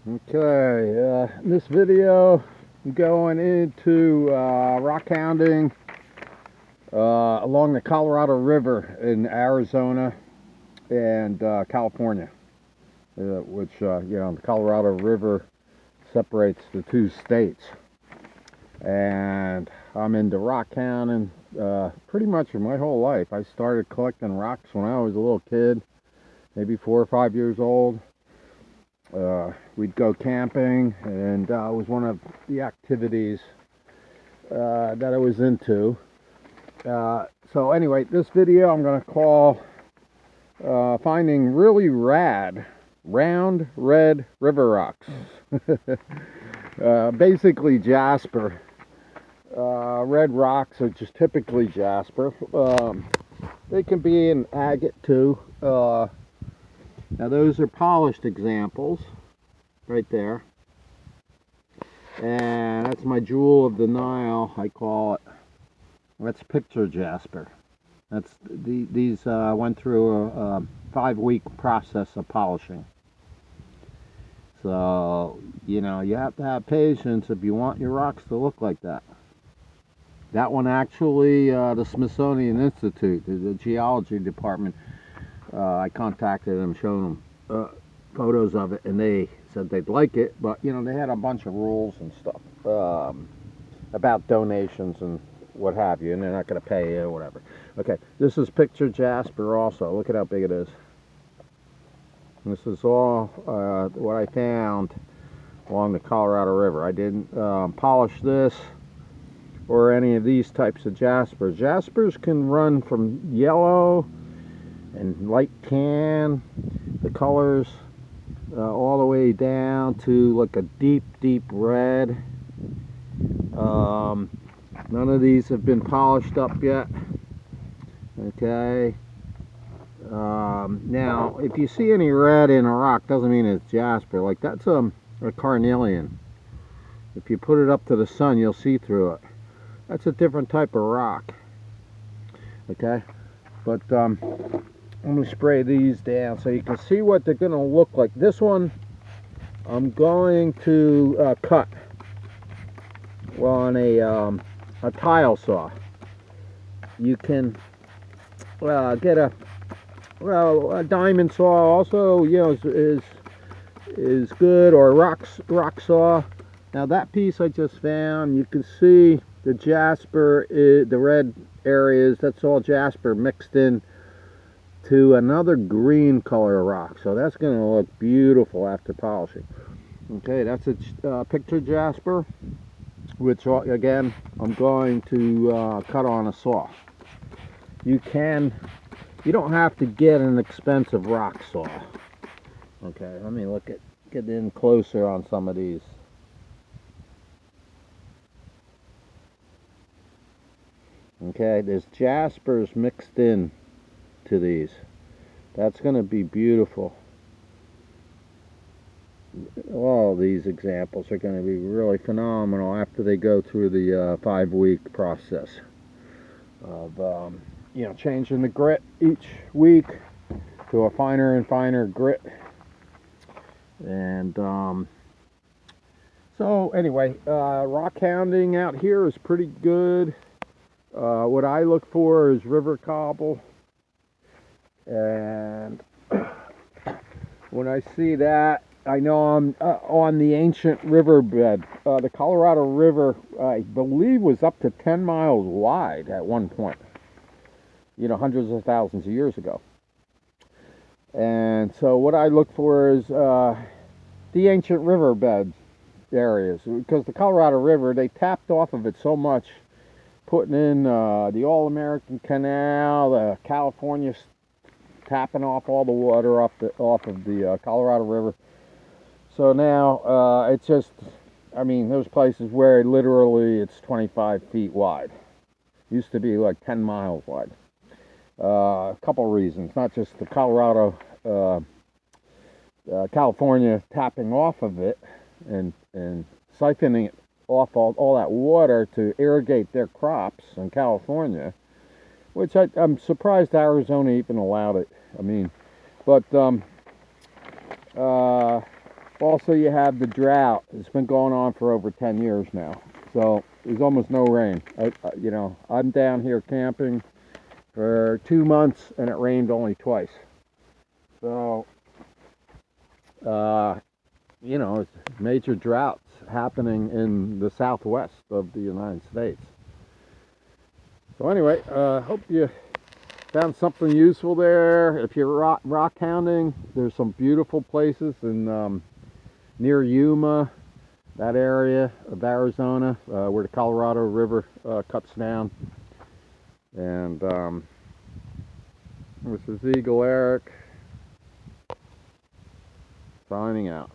Okay, in this video I'm going into rock hounding along the Colorado River in Arizona and California, which the Colorado River separates the two states. And I'm into rock hounding pretty much my whole life. I started collecting rocks when I was a little kid, maybe 4 or 5 years old. We'd go camping, and it was one of the activities that I was into. So anyway, this video I'm going to call finding really rad round red river rocks. Basically jasper. Red rocks are just typically jasper. They can be an agate too. Now those are polished examples right there, and that's my jewel of the Nile, I call it. That's picture jasper. That's these went through a 5-week process of polishing. So you have to have patience if you want your rocks to look like that. That one actually, the Smithsonian Institute, the geology department, I contacted them, showed them photos of it, and they said they'd like it, but they had a bunch of rules and stuff about donations and what have you, and they're not going to pay you or whatever. Okay, this is picture jasper also. Look at how big it is. This is all what I found along the Colorado River. I didn't polish this or any of these types of jaspers. Jaspers can run from yellow and light tan, the colors, all the way down to like a deep red. None of these have been polished up yet. Okay. Now, if you see any red in a rock, doesn't mean it's jasper. Like that's a carnelian. If you put it up to the sun, you'll see through it. That's a different type of rock. Okay, but I'm going to spray these down so you can see what they're going to look like. This one I'm going to cut on a tile saw. You can get a diamond saw also, is good, or rock saw. Now that piece I just found, you can see the jasper, the red areas, that's all jasper mixed in to another green color rock. So that's going to look beautiful after polishing. Okay, that's a picture jasper, which again I'm going to cut on a saw. You don't have to get an expensive rock saw. Okay, let me get in closer on some of these. Okay, there's jaspers mixed in to these. That's going to be beautiful. All these examples are going to be really phenomenal after they go through the 5-week process of changing the grit each week to a finer and finer grit. And so anyway, rock hounding out here is pretty good. What I look for is river cobble, and when I see that, I know I'm on the ancient riverbed. The Colorado River, I believe, was up to 10 miles wide at one point, hundreds of thousands of years ago. And so what I look for is the ancient riverbed areas, because the Colorado River, they tapped off of it so much, putting in the All-American Canal, the California tapping off all the water off of the Colorado River. So now it's just, those places where literally it's 25 feet wide. Used to be like 10 miles wide. A couple reasons, not just the Colorado, California tapping off of it and siphoning it off all that water to irrigate their crops in California, which I'm surprised Arizona even allowed it. But Also, you have the drought. It's been going on for over 10 years now. So there's almost no rain. You know, I'm down here camping for 2 months and it rained only twice. So, you know, it's major droughts happening in the southwest of the United States. So anyway, hope you found something useful there. If you're rock hounding, there's some beautiful places in near Yuma, that area of Arizona, where the Colorado River cuts down. And this is Eagle Eric signing out.